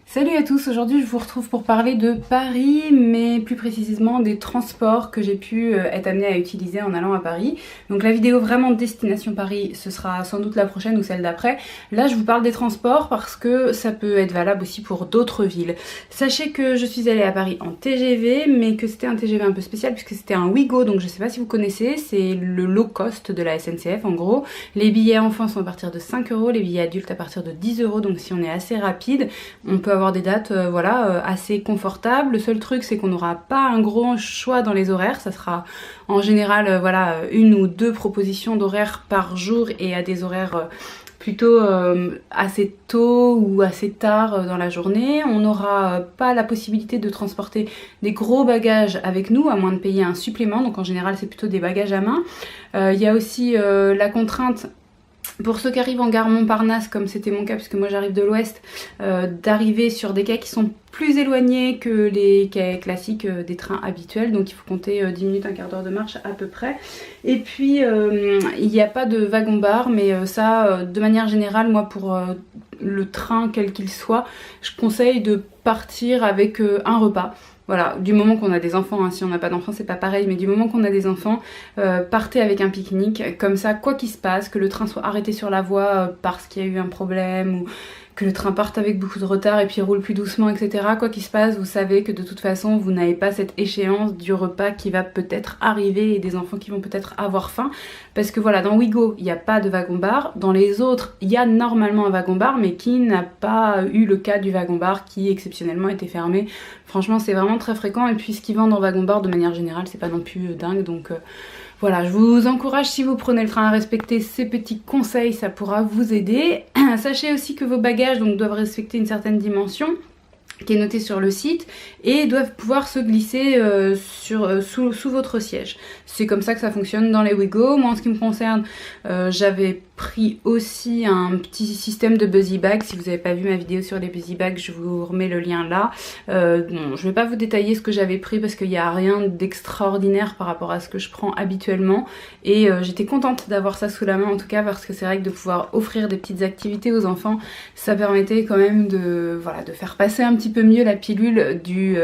Salut à tous, aujourd'hui je vous retrouve pour parler de Paris, mais plus précisément des transports que j'ai pu être amenée à utiliser en allant à Paris. Donc la vidéo vraiment destination Paris, ce sera sans doute la prochaine ou celle d'après. Là je vous parle des transports parce que ça peut être valable aussi pour d'autres villes. Sachez que je suis allée à Paris en TGV, mais que c'était un TGV un peu spécial puisque c'était un Ouigo, donc je sais pas si vous connaissez, c'est le low cost de la SNCF en gros. Les billets enfants sont à partir de 5 €, les billets adultes à partir de 10 €, donc si on est assez rapide, on peut avoir des dates assez confortables. Le seul truc c'est qu'on n'aura pas un gros choix dans les horaires, ça sera en général une ou deux propositions d'horaires par jour et à des horaires plutôt assez tôt ou assez tard dans la journée. On n'aura pas la possibilité de transporter des gros bagages avec nous, à moins de payer un supplément, donc en général c'est plutôt des bagages à main. Il y a aussi la contrainte pour ceux qui arrivent en gare Montparnasse, comme c'était mon cas puisque moi j'arrive de l'ouest, d'arriver sur des quais qui sont plus éloignés que les quais classiques des trains habituels, donc il faut compter 10 minutes, un quart d'heure de marche à peu près. Et puis il n'y a pas de wagon-bar, mais de manière générale, moi pour le train quel qu'il soit, je conseille de partir avec un repas. Voilà, du moment qu'on a des enfants, hein, si on n'a pas d'enfants c'est pas pareil, mais du moment qu'on a des enfants, partez avec un pique-nique, comme ça quoi qu'il se passe, que le train soit arrêté sur la voie parce qu'il y a eu un problème, ou que le train parte avec beaucoup de retard et puis roule plus doucement, etc. Quoi qu'il se passe, vous savez que de toute façon vous n'avez pas cette échéance du repas qui va peut-être arriver et des enfants qui vont peut-être avoir faim. Parce que voilà, dans Ouigo, il n'y a pas de wagon-bar. Dans les autres, il y a normalement un wagon-bar, mais qui n'a pas eu le cas du wagon-bar qui exceptionnellement était fermé. Franchement, c'est vraiment très fréquent. Et puis ce qu'ils vendent en wagon-bar, de manière générale, c'est pas non plus dingue. Donc voilà, je vous encourage, si vous prenez le train, à respecter ces petits conseils, ça pourra vous aider. Sachez aussi que vos bagages doivent respecter une certaine dimension qui est notée sur le site et doivent pouvoir se glisser sous votre siège. C'est comme ça que ça fonctionne dans les Ouigo. Moi en ce qui me concerne, j'avais pris aussi un petit système de Buzzy Bag. Si vous n'avez pas vu ma vidéo sur les Buzzy Bags, je vous remets le lien là. Bon, je vais pas vous détailler ce que j'avais pris parce qu'il n'y a rien d'extraordinaire par rapport à ce que je prends habituellement. Et j'étais contente d'avoir ça sous la main en tout cas, parce que c'est vrai que de pouvoir offrir des petites activités aux enfants, ça permettait quand même de faire passer un petit peu mieux la pilule du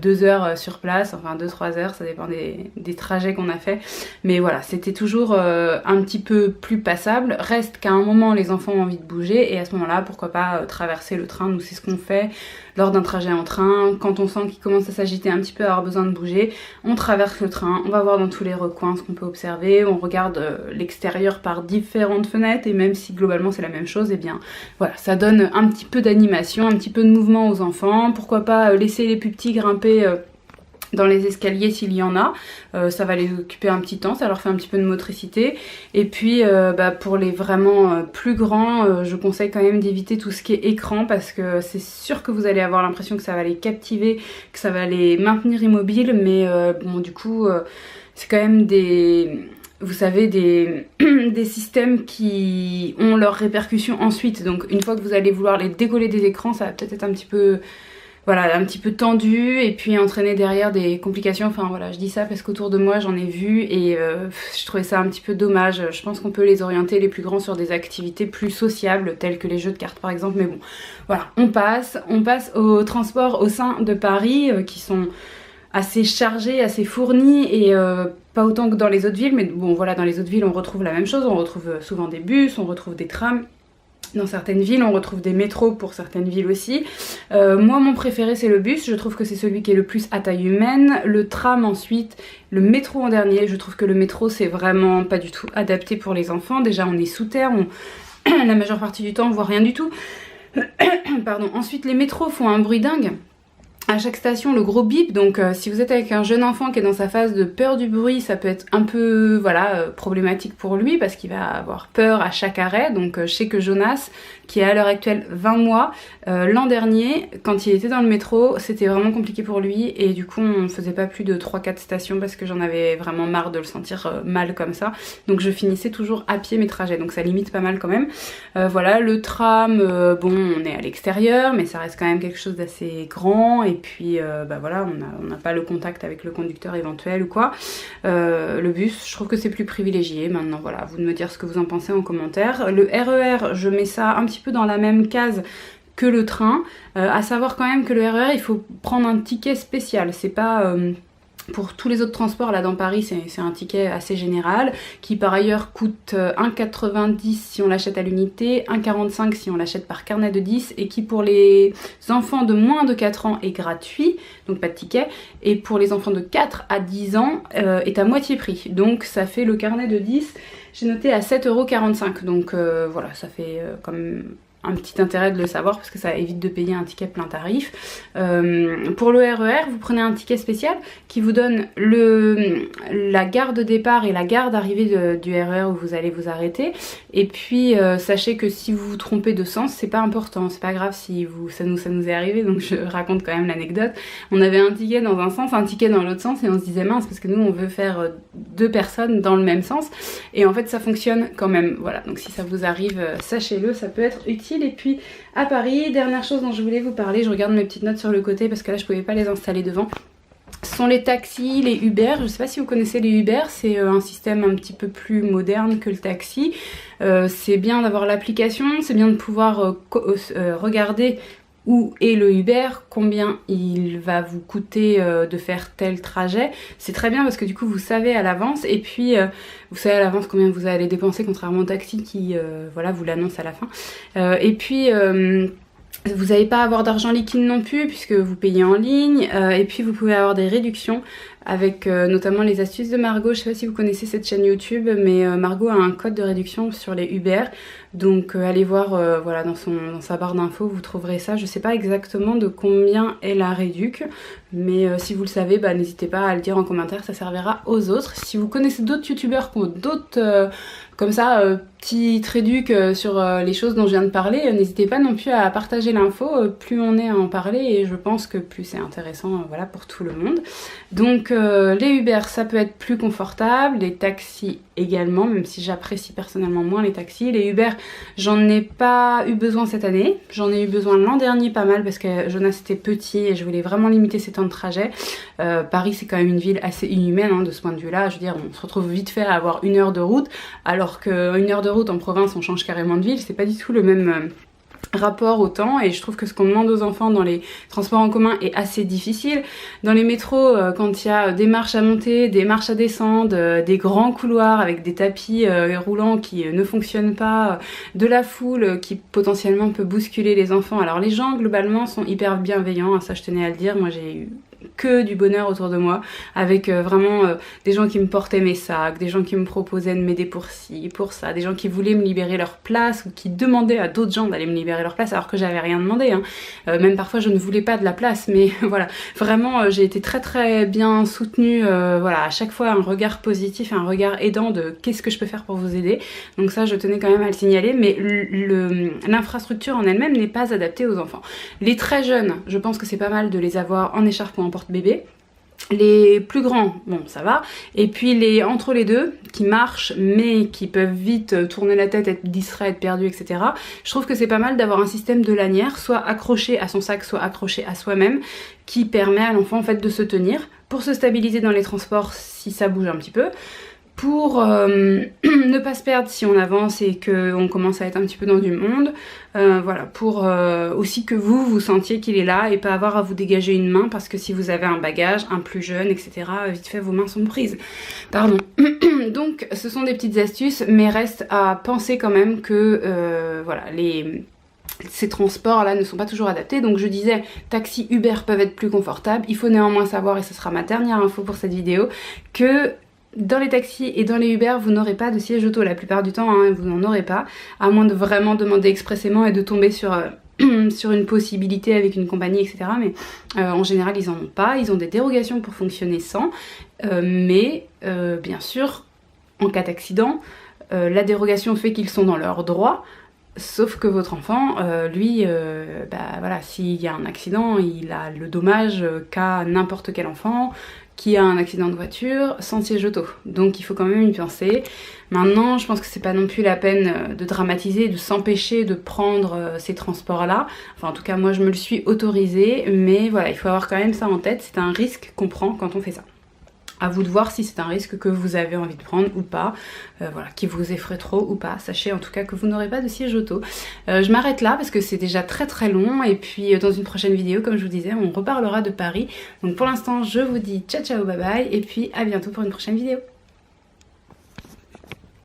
2 heures sur place, enfin 2-3 heures, ça dépend des trajets qu'on a fait. Mais voilà, c'était toujours un petit peu plus passable. Reste qu'à un moment les enfants ont envie de bouger et à ce moment-là, pourquoi pas traverser le train. Nous c'est ce qu'on fait lors d'un trajet en train. Quand on sent qu'il commence à s'agiter un petit peu, à avoir besoin de bouger, on traverse le train, on va voir dans tous les recoins ce qu'on peut observer, on regarde l'extérieur par différentes fenêtres et même si globalement c'est la même chose, et bien voilà, ça donne un petit peu d'animation, un petit peu de mouvement aux enfants. Pourquoi pas laisser les plus petits grimper dans les escaliers s'il y en a, ça va les occuper un petit temps, ça leur fait un petit peu de motricité. Et puis pour les vraiment plus grands, je conseille quand même d'éviter tout ce qui est écran, parce que c'est sûr que vous allez avoir l'impression que ça va les captiver, que ça va les maintenir immobiles, mais bon du coup c'est quand même vous savez, des systèmes qui ont leurs répercussions ensuite. Donc une fois que vous allez vouloir les décoller des écrans, ça va peut-être être un petit peu tendu et puis entraîner derrière des complications. Enfin voilà, je dis ça parce qu'autour de moi j'en ai vu et je trouvais ça un petit peu dommage. Je pense qu'on peut les orienter, les plus grands, sur des activités plus sociables telles que les jeux de cartes par exemple, mais bon voilà, on passe aux transports au sein de Paris qui sont assez chargés, assez fournis et pas autant que dans les autres villes, mais bon voilà, dans les autres villes on retrouve la même chose, on retrouve souvent des bus, on retrouve des trams. Dans certaines villes, on retrouve des métros pour certaines villes aussi. Moi, mon préféré, c'est le bus. Je trouve que c'est celui qui est le plus à taille humaine. Le tram ensuite, le métro en dernier. Je trouve que le métro, c'est vraiment pas du tout adapté pour les enfants. Déjà, on est sous terre. La majeure partie du temps, on voit rien du tout. Pardon. Ensuite, les métros font un bruit dingue. À chaque station, le gros bip, donc si vous êtes avec un jeune enfant qui est dans sa phase de peur du bruit, ça peut être un peu problématique pour lui parce qu'il va avoir peur à chaque arrêt. Donc je sais que Jonas, qui a à l'heure actuelle 20 mois, l'an dernier, quand il était dans le métro, c'était vraiment compliqué pour lui et du coup on faisait pas plus de 3-4 stations parce que j'en avais vraiment marre de le sentir mal comme ça. Donc je finissais toujours à pied mes trajets, donc ça limite pas mal quand même. Voilà, le tram, bon on est à l'extérieur mais ça reste quand même quelque chose d'assez grand et puis voilà, on n'a pas le contact avec le conducteur éventuel ou quoi. Le bus, je trouve que c'est plus privilégié. Maintenant voilà, vous de me dire ce que vous en pensez en commentaire. Le RER, je mets ça un petit peu dans la même case que le train. À savoir quand même que le RER, il faut prendre un ticket spécial, c'est pas... Pour tous les autres transports là dans Paris, c'est un ticket assez général qui par ailleurs coûte 1,90 si on l'achète à l'unité, 1,45 si on l'achète par carnet de 10 et qui pour les enfants de moins de 4 ans est gratuit, donc pas de ticket, et pour les enfants de 4 à 10 ans est à moitié prix. Donc ça fait le carnet de 10, j'ai noté à 7,45 €, donc voilà, ça fait quand même un petit intérêt de le savoir parce que ça évite de payer un ticket plein tarif. Pour le RER, vous prenez un ticket spécial qui vous donne la gare de départ et la gare d'arrivée du RER où vous allez vous arrêter. Et puis sachez que si vous vous trompez de sens, c'est pas important, c'est pas grave si ça nous est arrivé, donc je raconte quand même l'anecdote. On avait un ticket dans un sens, un ticket dans l'autre sens et on se disait mince parce que nous on veut faire 2 personnes dans le même sens et en fait ça fonctionne quand même. Voilà, donc si ça vous arrive, sachez-le, ça peut être utile. Et puis à Paris, dernière chose dont je voulais vous parler, je regarde mes petites notes sur le côté parce que là je pouvais pas les installer devant. Ce sont les taxis, les Uber. Je sais pas si vous connaissez les Uber, c'est un système un petit peu plus moderne que le taxi. C'est bien d'avoir l'application, c'est bien de pouvoir regarder où est le Uber, combien il va vous coûter de faire tel trajet. C'est très bien parce que du coup vous savez à l'avance et puis vous savez à l'avance combien vous allez dépenser, contrairement au taxi qui voilà, vous l'annonce à la fin. Et puis vous n'allez pas avoir d'argent liquide non plus puisque vous payez en ligne et puis vous pouvez avoir des réductions avec notamment les astuces de Margot. Je sais pas si vous connaissez cette chaîne YouTube, mais Margot a un code de réduction sur les Uber. Donc allez voir voilà, dans sa barre d'infos, vous trouverez ça. Je sais pas exactement de combien est la réduc, mais si vous le savez, bah, n'hésitez pas à le dire en commentaire, ça servira aux autres. Si vous connaissez d'autres youtubeurs qui ont d'autres comme ça petits réducs sur les choses dont je viens de parler, n'hésitez pas non plus à partager l'info. Plus on est à en parler et je pense que plus c'est intéressant voilà, pour tout le monde. Donc les Uber ça peut être plus confortable, les taxis également, même si j'apprécie personnellement moins les taxis. Les Uber, j'en ai pas eu besoin cette année, j'en ai eu besoin l'an dernier pas mal parce que Jonas était petit et je voulais vraiment limiter ses temps de trajet. Paris c'est quand même une ville assez inhumaine hein, de ce point de vue là, je veux dire on se retrouve vite fait à avoir 1 heure de route alors qu'une heure de route en province on change carrément de ville, c'est pas du tout le même rapport au temps et je trouve que ce qu'on demande aux enfants dans les transports en commun est assez difficile. Dans les métros, quand il y a des marches à monter, des marches à descendre, des grands couloirs avec des tapis roulants qui ne fonctionnent pas, de la foule qui potentiellement peut bousculer les enfants. Alors les gens globalement sont hyper bienveillants, ça je tenais à le dire, moi j'ai eu que du bonheur autour de moi avec vraiment des gens qui me portaient mes sacs, des gens qui me proposaient de m'aider pour ci, pour ça, des gens qui voulaient me libérer leur place ou qui demandaient à d'autres gens d'aller me libérer leur place alors que j'avais rien demandé hein. Même parfois je ne voulais pas de la place mais voilà, vraiment j'ai été très très bien soutenue, voilà, à chaque fois un regard positif, un regard aidant de qu'est-ce que je peux faire pour vous aider, donc ça je tenais quand même à le signaler, mais l'infrastructure en elle-même n'est pas adaptée aux enfants. Les très jeunes, je pense que c'est pas mal de les avoir en écharpe ou en porte-bébé. Les plus grands, bon ça va, et puis les entre les deux qui marchent mais qui peuvent vite tourner la tête, être distraits, être perdus, etc. Je trouve que c'est pas mal d'avoir un système de lanière, soit accroché à son sac, soit accroché à soi-même, qui permet à l'enfant en fait de se tenir pour se stabiliser dans les transports si ça bouge un petit peu, pour ne pas se perdre si on avance et qu'on commence à être un petit peu dans du monde, voilà, pour aussi que vous sentiez qu'il est là et pas avoir à vous dégager une main parce que si vous avez un bagage, un plus jeune, etc., vite fait vos mains sont prises. Pardon. Donc ce sont des petites astuces, mais reste à penser quand même que voilà, ces transports là ne sont pas toujours adaptés, donc je disais taxi, Uber peuvent être plus confortables. Il faut néanmoins savoir, et ce sera ma dernière info pour cette vidéo, que dans les taxis et dans les Uber, vous n'aurez pas de siège auto la plupart du temps, hein, vous n'en aurez pas, à moins de vraiment demander expressément et de tomber sur une possibilité avec une compagnie, etc. Mais en général, ils en ont pas, ils ont des dérogations pour fonctionner sans, mais bien sûr, en cas d'accident, la dérogation fait qu'ils sont dans leurs droits. Sauf que votre enfant, lui, bah voilà, s'il y a un accident, il a le dommage qu'a n'importe quel enfant qui a un accident de voiture sans siège auto. Donc il faut quand même y penser. Maintenant, je pense que c'est pas non plus la peine de dramatiser, de s'empêcher de prendre ces transports-là. Enfin, en tout cas, moi, je me le suis autorisé, mais voilà, il faut avoir quand même ça en tête. C'est un risque qu'on prend quand on fait ça. À vous de voir si c'est un risque que vous avez envie de prendre ou pas, voilà, qui vous effraie trop ou pas. Sachez en tout cas que vous n'aurez pas de siège auto. Je m'arrête là parce que c'est déjà très long et puis dans une prochaine vidéo, comme je vous disais, on reparlera de Paris. Donc pour l'instant, je vous dis ciao ciao, bye bye et puis à bientôt pour une prochaine vidéo.